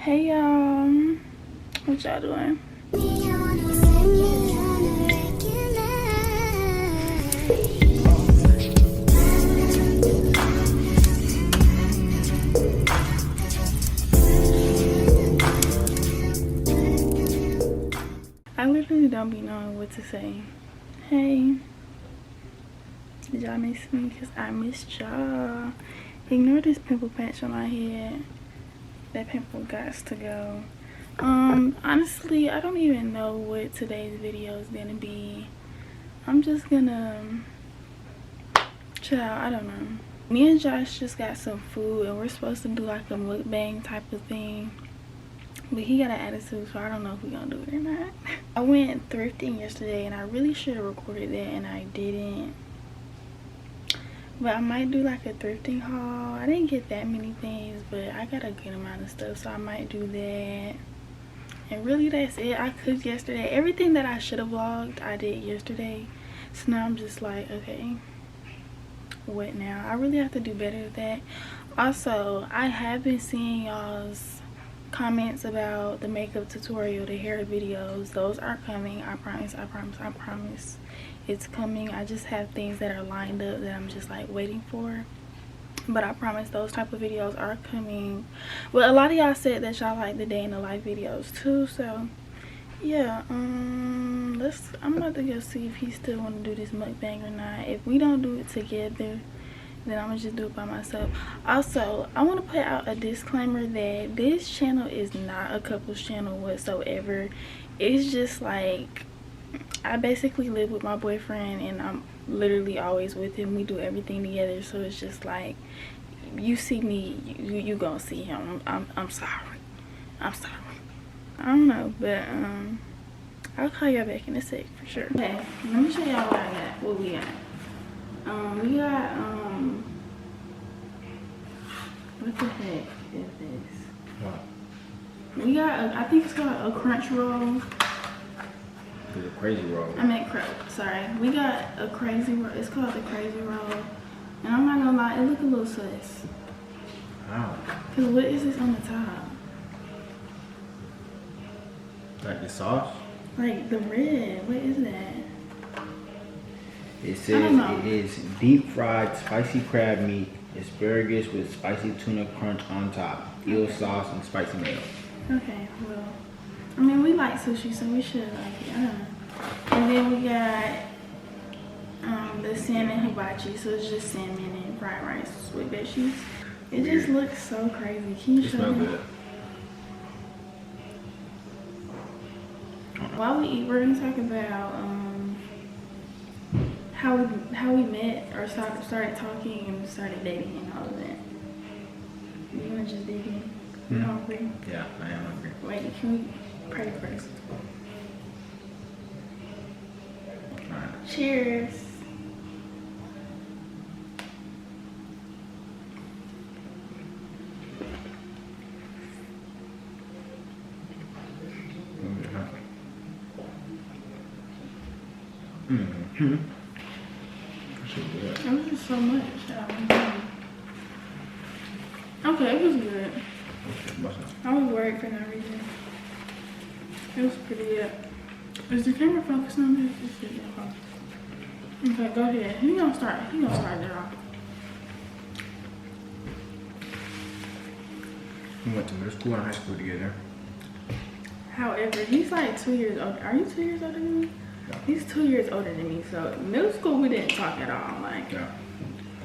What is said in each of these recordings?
Hey y'all, what y'all doing? I literally don't be knowing what to say. Hey, did y'all miss me? Because I missed y'all. Ignore this pimple patch on my head. That pimple gots to go. Honestly, I don't even know what today's video is gonna be. I'm just gonna chill out. I don't know. Me and Josh just got some food and we're supposed to do like a mukbang type of thing, but he got an attitude, so I don't know if we're gonna do it or not. I went thrifting yesterday and I really should have recorded that and I didn't, but I might do like a thrifting haul. I didn't get that many things, but I got a good amount of stuff, so I might do that. And really that's it. I cooked yesterday. Everything that I should have vlogged I did yesterday, so now I'm just like, okay, what now? I really have to do better with that. Also, I have been seeing y'all's comments about the makeup tutorial, the hair videos. Those are coming. I promise, I promise, I promise it's coming. I just have things that are lined up that I'm just like waiting for, but I promise those type of videos are coming. Well, a lot of y'all said that y'all like the day in the life videos too, so yeah. I'm about to go see if he still want to do this mukbang or not. If we don't do it together, then I'm gonna just do it by myself. Also, I want to put out a disclaimer that this channel is not a couples channel whatsoever. It's just like, I basically live with my boyfriend and I'm literally always with him. We do everything together, so it's just like, you see me, you gonna see him. I'm sorry. I'm sorry. I don't know, but I'll call y'all back in a sec for sure. Okay, let me show y'all what I got. What we got? We got what the heck is this? What? We got I think it's called a crunch roll. It's a crazy roll. I meant sorry. We got a crazy roll. It's called the crazy roll. And I'm not gonna lie, it look a little sus. Wow. Cause what is this on the top? Like the sauce? Like the red. What is that? It says it is deep fried spicy crab meat, asparagus with spicy tuna crunch on top, eel sauce and spicy mayo. Okay, well, I mean, we like sushi, so we should like it. I don't know. And then we got the salmon hibachi, so it's just salmon and fried rice with veggies. It Weird. just looks so crazy. Can you show me? Good. While we eat, we're gonna talk about how we met or started talking and started dating and all of that. You wanna just dig in? You hungry? Yeah, I am hungry. Wait, can we pray first? Alright. Cheers. It was just so much. Okay, it was good. I was worried for no reason. It was pretty good. Is the camera focused on this? Okay, go ahead. He gonna start it off. We went to middle school and high school together. However, he's like 2 years older. Are you 2 years older than me? Yeah. He's 2 years older than me. So middle school we didn't talk at all. Like, Yeah.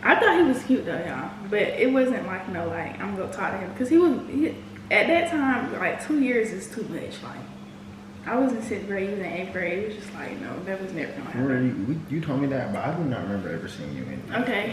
I thought he was cute though, y'all. But it wasn't like no like I'm gonna talk to him because he at that time like 2 years is too much. Like, I was in 6th grade, he was in 8th grade. It was just like, no, that was never gonna happen. You told me that, but I do not remember ever seeing you in. Okay,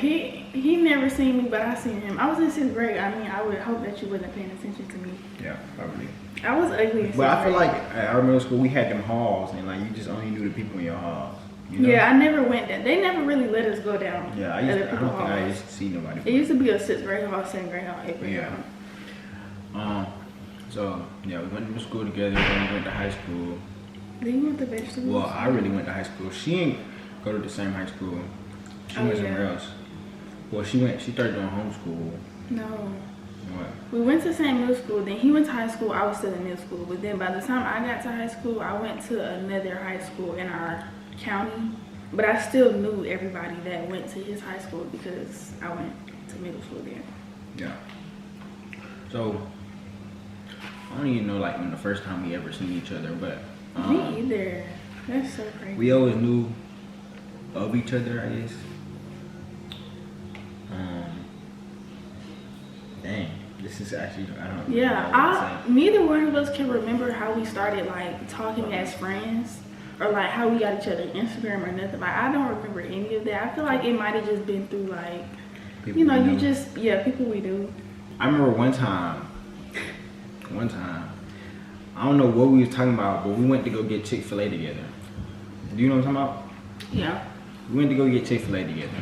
he never seen me, but I seen him. I was in 6th grade. I mean, I would hope that you wasn't paying attention to me. Yeah, probably. I was ugly in 6th But I feel grade. like at our middle school we had them halls and like you just only knew the people in your halls. You know? Yeah, I never went there. They never really let us go down. Yeah, I don't think I used to see nobody. It used to be a 6th grade hall, 7th grade hall, 8th grade Yeah. hall. So yeah, we went to school together. Then we went to high school. Do you want the vegetables? Well, I really went to high school. She ain't go to the same high school. She went somewhere else. Well, she started doing homeschool. No. What? We went to the same middle school. Then he went to high school. I was still in middle school. But then by the time I got to high school, I went to another high school in our county. But I still knew everybody that went to his high school because I went to middle school there. Yeah. So I don't even know like when the first time we ever seen each other, but me either. That's so crazy. we always knew of each other, I guess. Dang, this is actually I don't know. Yeah, neither one of us can remember how we started like talking as friends or like how we got each other Instagram or nothing. Like I don't remember any of that. I feel like it might have just been through like people you know, people we do. I remember one time, I don't know what we was talking about, but we went to go get Chick-fil-A together. Do you know what I'm talking about? Yeah. We went to go get Chick-fil-A together.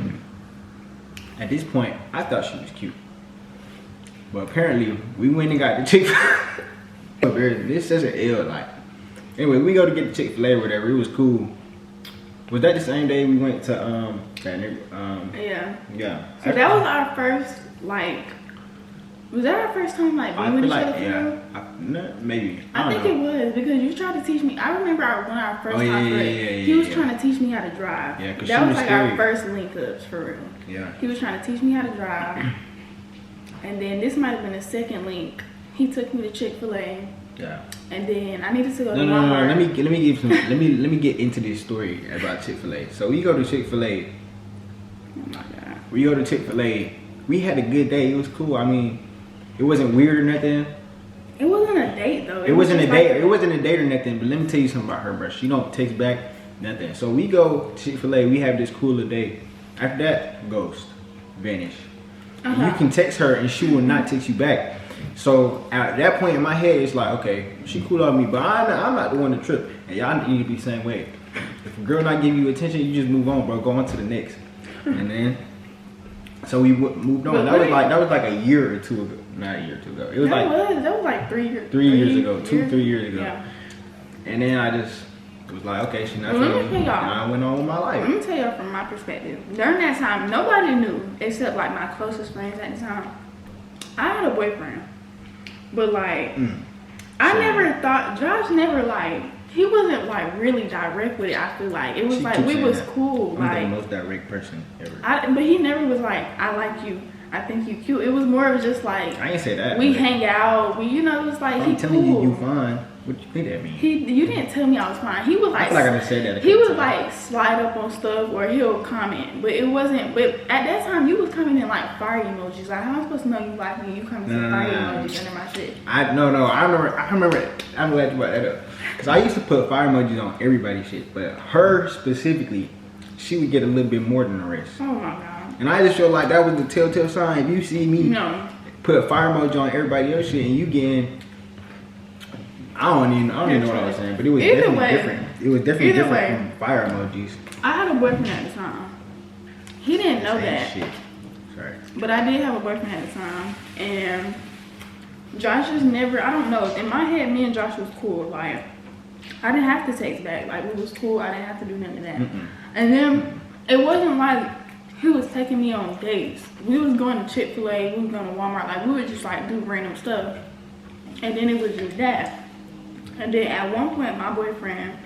At this point, I thought she was cute. But apparently, we went and got the Chick-fil-A. This is such an L, like. Anyway, we go to get the Chick-fil-A or whatever. It was cool. Was that the same day we went to, yeah. Yeah. So that was our first, like, was that our first time, like, being with each other for real? Maybe. I think it was, because you tried to teach me. I remember when our first time, he was trying to teach me how to drive. Yeah, because that was like scary. our first link-ups, for real. Yeah. He was trying to teach me how to drive. And then this might have been a second link. He took me to Chick-fil-A. Yeah. And then I needed to go to Walmart. Walmart. Let me get into this story about Chick-fil-A. So we go to Chick-fil-A. Oh my God. We go to Chick-fil-A. We had a good day. It was cool. I mean, it wasn't weird or nothing. It wasn't a date though. It wasn't a date. It wasn't a date or nothing. But let me tell you something about her, bro. She don't text back nothing. So we go to Chick-fil-A. We have this cooler day. After that, ghost, vanish. You can text her and she will not text you back. So at that point in my head, it's like, okay, she cool on me, but I'm not the one to trip. And y'all need to be the same way. If a girl not giving you attention, you just move on, bro. Go on to the next. And then, so we moved on. That was like a year or two ago. Not a year or two ago. It was that was like 3 years. 3 years ago. 3 years ago. Yeah. And then I just was like, okay, she not feeling me. And I went on with my life. Let me tell y'all from my perspective. During that time, nobody knew except like my closest friends at the time. I had a boyfriend. But like, I never thought, Josh never like, he wasn't like really direct with it. I feel like it was like we was cool. I'm like the most direct person ever. But he never was like, I like you. I think you cute. It was more of just like I ain't say that. We hang out. We, you know, it was like I'm he telling cool. you fine. What you think that mean? You didn't tell me I was fine. He was like, I feel like I just said that. He would like slide up on stuff or he'll comment, but it wasn't. But at that time, you was commenting like fire emojis. Like, how am I supposed to know you like me? You commenting fire emojis under my shit. I remember. I'm glad you brought that up because I used to put fire emojis on everybody's shit, but her specifically, she would get a little bit more than the rest. Oh my God. And I just feel like that was the telltale sign. If you see me put a fire emoji on everybody else shit and you getting, I don't even know what I was saying, but it was definitely different. It was definitely different from fire emojis. I had a boyfriend at the time. He didn't know that. Shit. Sorry. But I did have a boyfriend at the time, and Josh just never. I don't know. In my head, me and Josh was cool. Like I didn't have to text back. Like we was cool. I didn't have to do none of that. And then it wasn't like he was taking me on dates. We was going to Chick-fil-A. We was going to Walmart. Like we would just like do random stuff. And then it was just that. And then at one point, my boyfriend,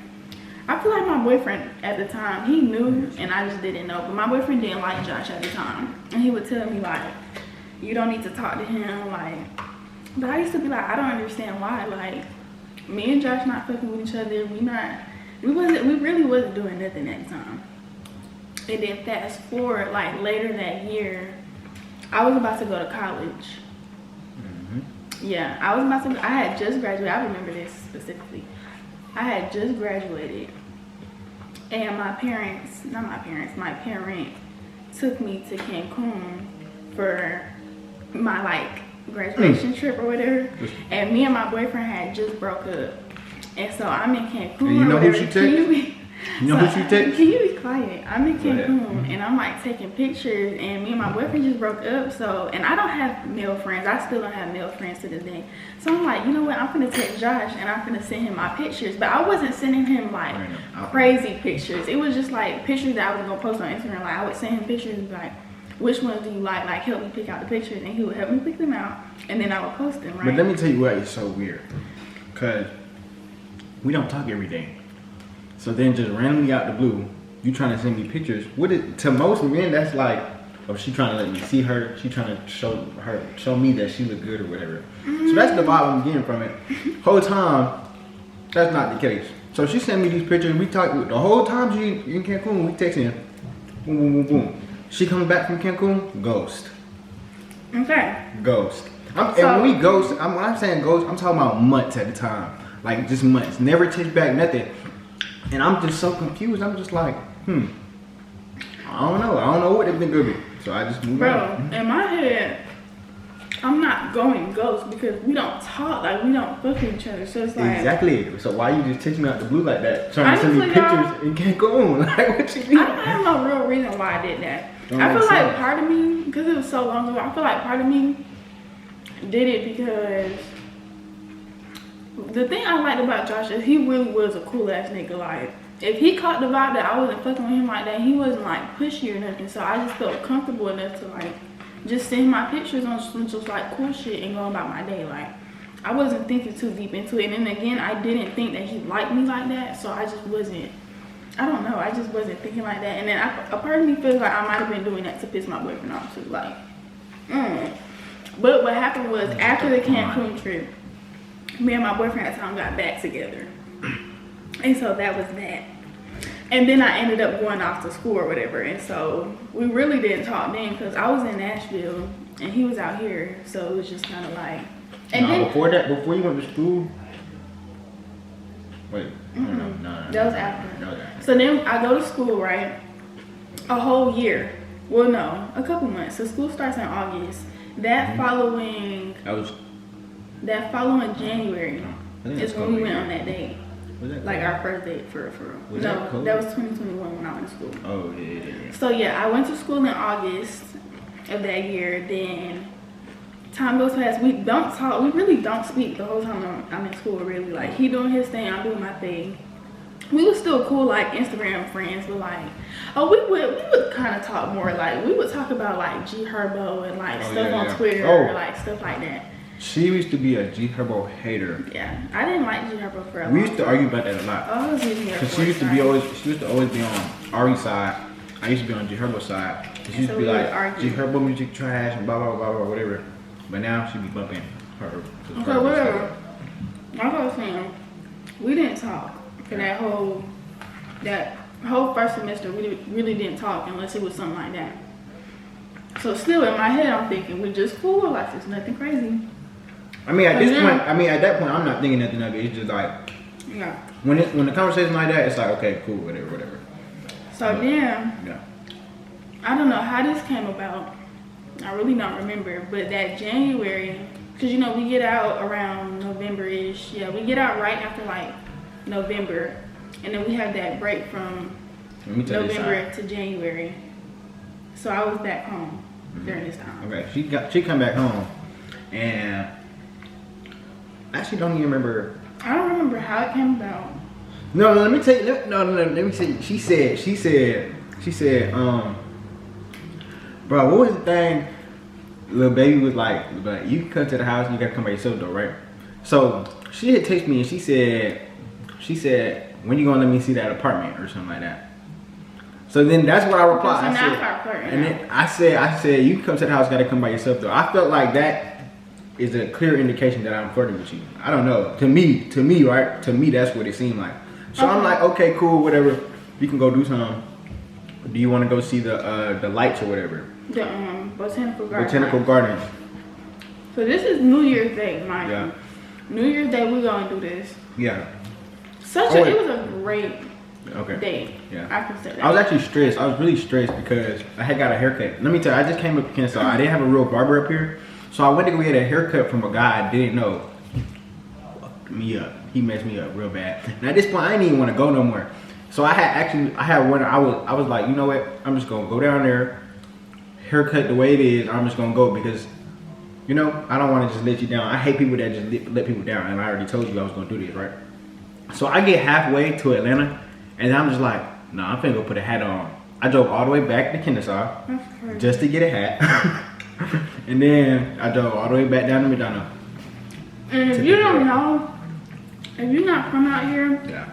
I feel like my boyfriend at the time, he knew and I just didn't know. But my boyfriend didn't like Josh at the time. And he would tell me like, you don't need to talk to him. Like, but I used to be like, I don't understand why. Like, me and Josh not fucking with each other. We really wasn't doing nothing at the time. And then fast forward, like later that year, I was about to go to college. Yeah, I had just graduated. I remember this specifically. I had just graduated. And my parent took me to Cancun for my like graduation trip or whatever. And me and my boyfriend had just broke up. And so I'm in Cancun and you know or whatever. Who she takes? You know who she takes? Can you be quiet? I'm in Cancun and I'm like taking pictures and me and my boyfriend just broke up. So, and I don't have male friends. I still don't have male friends to this day. So I'm like, you know what? I'm gonna text Josh and I'm gonna send him my pictures. But I wasn't sending him like crazy pictures. It was just like pictures that I was gonna post on Instagram. Like I would send him pictures and be like, which ones do you like help me pick out the pictures, and he would help me pick them out, and then I would post them, right? But let me tell you what is so weird, because we don't talk every day. So then just randomly out the blue, you trying to send me pictures. To most men, that's like, oh, she trying to let me see her. She trying to show me that she look good or whatever. So that's the vibe I'm getting from it. Whole time, that's not the case. So she sent me these pictures. We talked the whole time she in Cancun. We texting. Boom, boom, boom, boom. She coming back from Cancun. Ghost. Okay. Ghost. And when we ghost, when I'm saying ghost, I'm talking about months at a time. Like just months. Never text back, nothing. And I'm just so confused. I'm just like, I don't know what they've been doing. So I just moved on. In my head, I'm not going ghost because we don't talk, like we don't fuck with each other. So it's like exactly. So why you just text me out the blue like that? Trying to send me pictures and can't go on. Like what you mean? I don't have no real reason why I did that. I feel like part of me, because it was so long ago, I feel like part of me did it because the thing I liked about Josh is he really was a cool ass nigga. Like if he caught the vibe that I wasn't fucking with him like that, he wasn't like pushy or nothing. So I just felt comfortable enough to like just send my pictures on some just like cool shit and go about my day. Like I wasn't thinking too deep into it. And then again, I didn't think that he liked me like that. So I just wasn't, I don't know, I just wasn't thinking like that. And then a part of me feels like I might have been doing that to piss my boyfriend off too. Like, But what happened was after the Cancun trip, me and my boyfriend at the time got back together. And so that was that. And then I ended up going off to school or whatever. And so we really didn't talk then because I was in Nashville and he was out here. So it was just kind of like. And then, before you went to school? Wait, no. That was after. So then I go to school, right? A whole year. Well, no, a couple months. So school starts in August. That following January is when we went on that date. Like our first date for real. No, that was 2021 when I went to school. Oh, yeah. So yeah, I went to school in August of that year. Then time goes past. We don't talk. We really don't speak the whole time I'm in school, really. Like he doing his thing, I'm doing my thing. We were still cool, like Instagram friends, but like, we would kind of talk more. Like we would talk about like G Herbo and like stuff on Twitter, or like stuff like that. She used to be a G Herbo hater. Yeah, I didn't like G Herbo for a long We used to argue about that a lot. Oh, because she used to always be on Ari's side. I used to be on G Herbo's side. She used to be like G Herbo music trash and blah blah blah blah whatever. But now she be bumping her. Okay, whatever. Like I was saying, we didn't talk for that whole first semester. We really didn't talk unless it was something like that. So still in my head, I'm thinking we're just cool. Like it's nothing crazy. I mean, at that point, I'm not thinking nothing of it. It's just like, when the conversation like that, it's like, okay, cool, whatever. So then, I don't know how this came about. I really don't remember. But that January, because you know we get out around November-ish. Yeah, we get out right after like November, and then we have that break from November to January. So I was back home during this time. Okay, she come back home, and I actually don't even remember. I don't remember how it came about. No, let me tell you. Let me see. She said, bro, what was the thing? Little baby was like, you can come to the house and you gotta come by yourself though, right? So she had texted me and she said, when you gonna let me see that apartment or something like that? So then that's what I replied. Then I said, you can come to the house, gotta come by yourself though. I felt like that is a clear indication that I'm flirting with you. I don't know. To me, right? To me, that's what it seemed like. So I'm like, okay, cool, whatever. We can go do something. Do you want to go see the lights or whatever? The Botanical Garden. Botanical Gardens. So this is New Year's Day, mind you. New Year's Day, we're gonna do this. Yeah. It was a great day. Yeah. I can say that. I was actually stressed. I was really stressed because I had got a haircut. Let me tell you, I just came up to Kansas. I didn't have a real barber up here. So I went to go get a haircut from a guy I didn't know. Fucked me up. He messed me up real bad. And at this point, I didn't even want to go no more. So I was like, you know what? I'm just gonna go down there, haircut the way it is. I'm just gonna go because, you know, I don't want to just let you down. I hate people that just let people down. And I already told you I was gonna do this, right? So I get halfway to Atlanta, and I'm just like, nah, I'm finna go put a hat on. I drove all the way back to Kennesaw That's crazy. just to get a hat. And then I drove all the way back down to McDonough. And if you don't know, if you're not from out here, Yeah.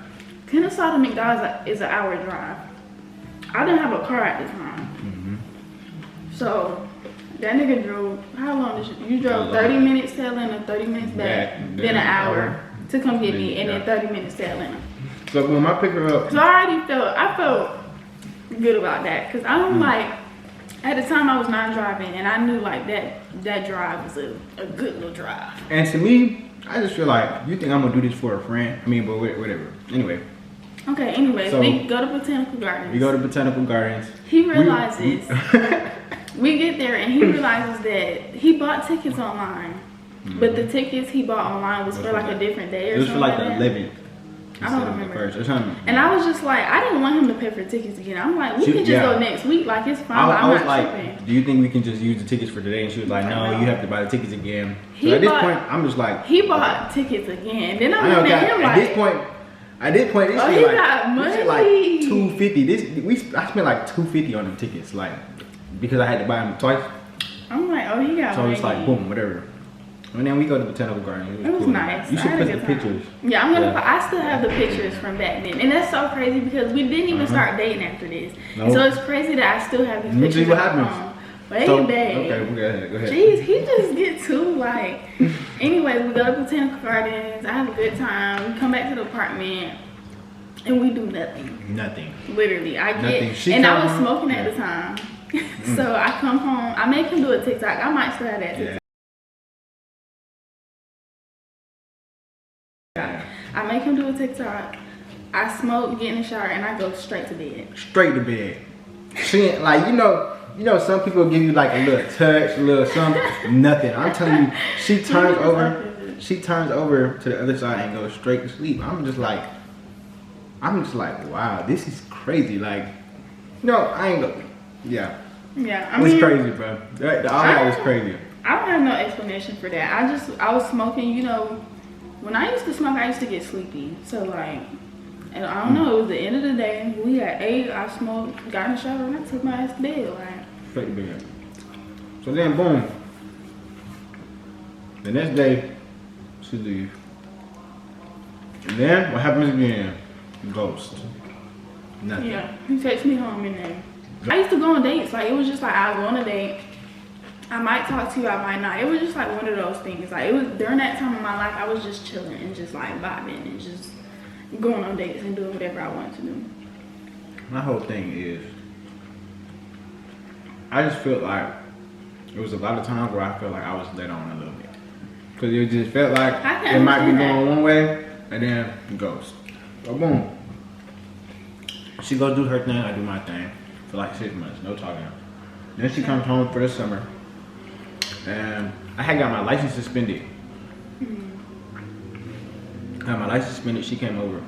Kennesaw to McDonald's is an hour drive. I didn't have a car at the time. So that nigga drove, how long did you drove 30 minutes to Atlanta, 30 minutes back, then an hour to come get me, and then 30 minutes to Atlanta. So when I pick her up, So I felt good about that, because I'm like, at the time I was not driving, and I knew like that drive was a good little drive. and to me, I just feel like, you think I'm gonna do this for a friend? I mean, but whatever. Anyway. Okay, anyways, So, we go to Botanical Gardens. We go to Botanical Gardens. He realizes, we get there and he realizes that he bought tickets online, but the tickets he bought online was for like a different day or It was something. for like the that. 11th. I don't remember. First or something. And I was just like, I didn't want him to pay for tickets again. I'm like, we can just go next week. Like, it's fine. I was I'm not like, tripping. do you think we can just use the tickets for today? And she was like, no, you have to buy the tickets again. So He at this bought- point, I'm just like, He bought tickets again. Then I I'm know, looking at guys, him at like, this point, this Oh, shit he like, got this shit money. like $250. I spent like $250 on them tickets, like, because I had to buy them twice. I'm like, oh, he got So money. it's like, boom, whatever. And then we go to Botanical Gardens. It was cool. nice. You I should had a put the good time. pictures. Yeah, I'm gonna. Yeah. I still have the pictures from back then, and that's so crazy because we didn't even start dating after this. Nope. So it's crazy that I still have these Let me pictures. see what on my happens. phone. But So, ain't bad. okay, go ahead. Jeez, he just get too like. Anyway, we go to Botanical Gardens. I have a good time. We come back to the apartment, and we do nothing. Nothing. Literally, I Nothing. get, She and I come was home? smoking at Yeah. the time. So I come home. I make him do a TikTok. I might still have that TikTok. Yeah. I make him do a TikTok. I smoke, get in the shower, and I go straight to bed. Straight to bed. She ain't like, you know, some people give you like a little touch, a little something, nothing. I'm telling you, she turns over to the other side and goes straight to sleep. I'm just like, wow, this is crazy. Like, no, I ain't gonna, yeah. Yeah, I It was mean, crazy, bro. All that was crazy. I don't have no explanation for that. I was smoking, you know, when I used to smoke, I used to get sleepy. So like, and I don't know, it was the end of the day. We had ate, I smoked, got in the shower, and I took my ass to bed. Like, Straight to bed. So then, boom. The next day, she leave. And then, what happens again? Ghost. Nothing. yeah, he takes me home and then I used to go on dates. Like, it was just like, I'll go on a date. I might talk to you, I might not. It was just like one of those things. Like, it was during that time of my life, I was just chilling and just like vibing and just going on dates and doing whatever I wanted to do. My whole thing is, I just felt like it was a lot of times where I felt like I was let on a little bit. Because it just felt like I can it might be understand going that. one way, and then ghost. So boom. She goes do her thing, I do my thing. For like 6 months, no talking. Then she comes home for the summer. And I had got my license suspended. Got my license suspended, she came over.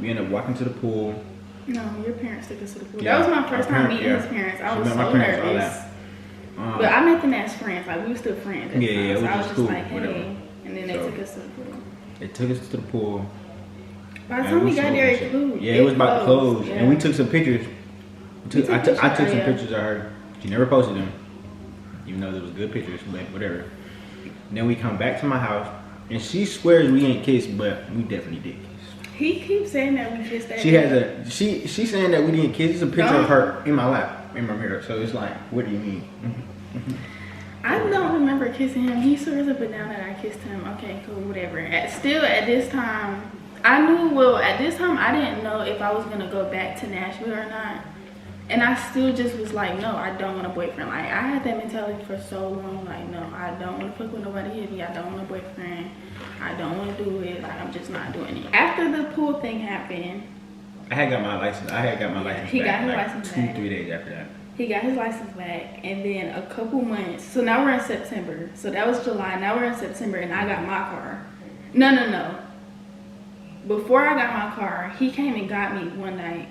We ended up walking to the pool. No, your parents took us to the pool. Yeah, That was my first our time parents- meeting yeah. his parents. I She was met my so parents, all nervous. that. But I met them as friends. Like, we were still friends. At the Yeah, time. yeah, it So was I was just just cool, like, hey. whatever. And then they So- took us to the pool. They took us to the pool. By the and time we got smoked there, and it shit. closed. Yeah, it was about to close. Yeah. And we took some pictures. I took took some pictures, yeah. pictures of her. She never posted them. Even though there was good pictures, but whatever. And then we come back to my house. And she swears we ain't kissed, but we definitely did kiss. He keeps saying that we kissed that She day. has she's saying that we didn't kiss. It's a picture of her in my lap, in my mirror. So it's like, what do you mean? I don't remember kissing him. He swears up and down that I kissed him. Okay, cool, whatever. Still at this time, I knew, well, at this time, I didn't know if I was going to go back to Nashville or not. And I still just was like, no, I don't want a boyfriend. Like, I had that mentality for so long. Like, no, I don't want to fuck with nobody heavy. I don't want a boyfriend. I don't want to do it. Like, I'm just not doing it. After the pool thing happened, I had got my license. He got back his like license 2-3 back. days after that. he got his license back. And then a couple months. So now we're in September. So that was July. Now we're in September and I got my car. No. Before I got my car, he came and got me one night.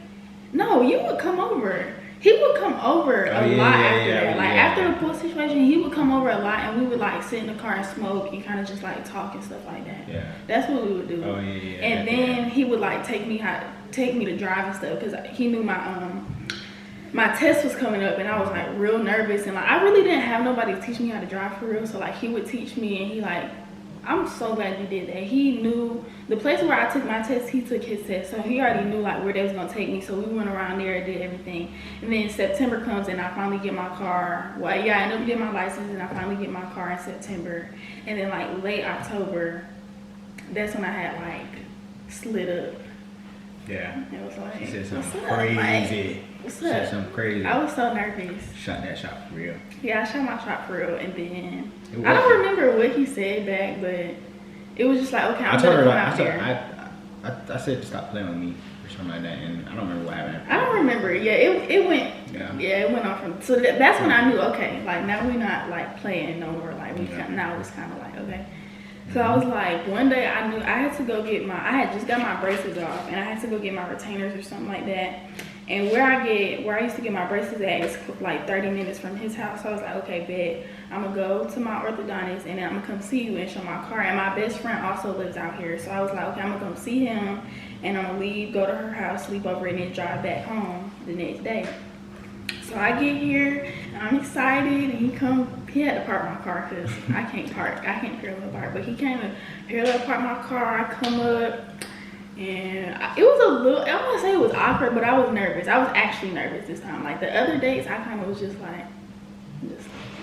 No, you would come over. He would come over a lot after that. Like, after the pool situation, he would come over a lot and we would, like, sit in the car and smoke and kind of just, like, talk and stuff like that. Yeah. That's what we would do. Oh, yeah. And then he would, like, take me to drive and stuff because he knew my my test was coming up, and I was like real nervous, and like I really didn't have nobody to teach me how to drive for real. So like he would teach me, and he like, I'm so glad you did that. He knew the place where I took my test, he took his test, so he already knew like where they was gonna take me. So we went around there and did everything, and then September comes and I finally get my car. Well, yeah, I ended up getting my license, and I finally get my car in September, and then like late October, that's when I had like slid up. Yeah. It was like, She said something what's up? crazy. Like, what's She said up? something crazy. I was so nervous. Shot that shot for real. Yeah, I shot my shot for real, and then I don't remember what he said back, but it was just like, okay, I'm gonna come out there. I said to stop playing with me or something like that, and I don't remember what happened. I don't remember. Yeah, it went. Yeah, it went on from. So that's when I knew, okay, like now we're not like playing no more. Like now it's kind of like okay. So I was like, one day I knew I had to go get I had just got my braces off, and I had to go get my retainers or something like that. And where I used to get my braces at is like 30 minutes from his house. So I was like, okay, bet. I'm gonna go to my orthodontist, and then I'm gonna come see you and show my car. And my best friend also lives out here. So I was like, okay, I'm gonna come see him, and I'm gonna leave, go to her house, sleep over, and then drive back home the next day. So I get here, and I'm excited, and he had to park my car because I can't parallel park, but he came and parallel park my car. I come up, and it was a little, I don't want to say it was awkward, but I was nervous. I was actually nervous this time. Like the other dates, I kind of was just like,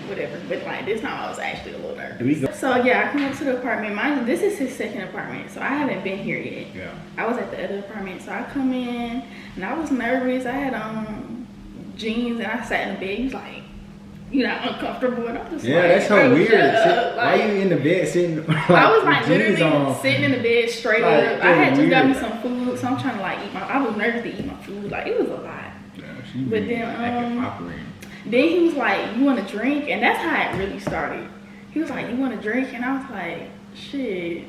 whatever, but like this time I was actually a little nervous. So yeah, I come up to the apartment. This is his second apartment, so I haven't been here yet. Yeah. I was at the other apartment, so I come in, and I was nervous. I had jeans, and I sat in the bed. He was like, "You're not uncomfortable," and I'm just yeah, like, that's so weird. Like, why you in the bed sitting? Like, I was like jeans literally on. sitting in the bed straight Like, up. I had just got me weird. some food, so I'm trying to like eat I was nervous to eat my food. Like it was a lot. Yeah, she But be then, acting awkward. Then he was like, "You want to drink?" And that's how it really started. He was like, "You want to drink?" And I was like, "Shit,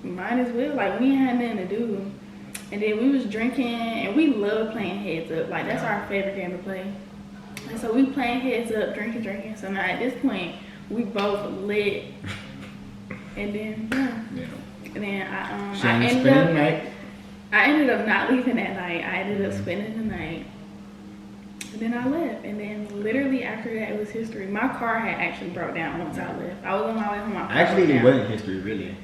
might as well." Like we ain't had nothing to do. And then we was drinking, and we love playing heads up. Like that's our favorite game to play. And so we playing heads up, drinking. So now at this point, we both lit. And then and then I ended up not leaving that night. I ended up spending the night. And then I left, and then literally after that, it was history. My car had actually broke down once I left. I was on my way home. Actually, it wasn't history, really.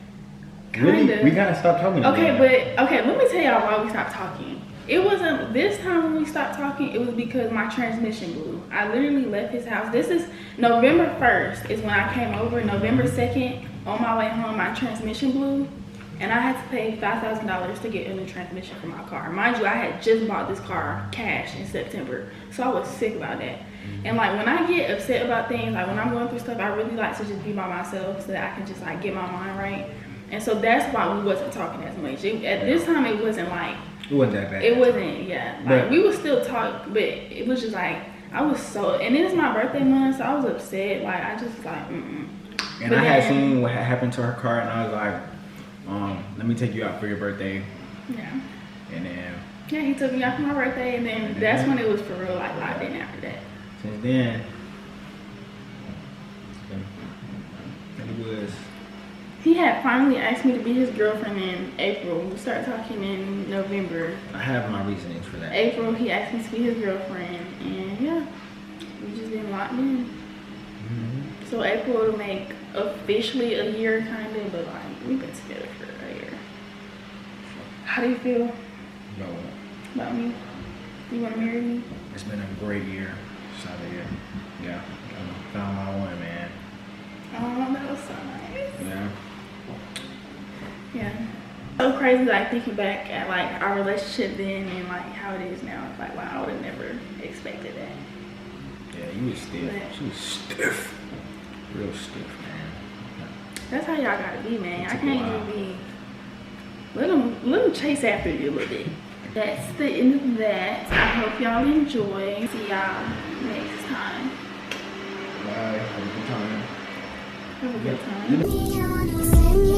Kinda. We gotta stop talking. Okay, let me tell y'all why we stopped talking. It wasn't this time when we stopped talking. It was because my transmission blew. I literally left his house. This is November 1st is when I came over. November 2nd, on my way home, my transmission blew. And I had to pay $5,000 to get a new transmission for my car. Mind you, I had just bought this car cash in September. So I was sick about that. And like when I get upset about things, like when I'm going through stuff, I really like to just be by myself so that I can just like get my mind right. And so that's why we wasn't talking as much. At this time, it wasn't like... It wasn't that bad. It wasn't, yeah. Like we would still talk, but it was just like, I was so... And then it's my birthday month, so I was upset. Like, I just was like, And but I had seen what had happened to her car, and I was like, let me take you out for your birthday. Yeah. And then... Yeah, he took me out for my birthday, and then that's when it was for real, like, locked in after that. Since then, it was... He had finally asked me to be his girlfriend in April. We started talking in November. I have my reasonings for that. April, he asked me to be his girlfriend, and yeah, we just been locked in. Mm-hmm. So April will make officially a year, kind of, but like we've been together for a year. How do you feel about me? You want to marry me? It's been a great year. Solid year. Yeah, I found my one, man. Oh, that was so nice. Yeah. Yeah. So crazy, like thinking back at like our relationship then and like how it is now. It's like, wow, I would have never expected that. Yeah, you was stiff. She was stiff. Real stiff, man. That's how y'all gotta be, man. I can't even be. Let them chase after you a little bit. That's the end of that. I hope y'all enjoy. See y'all next time. Bye. Have a good time. Have a good time.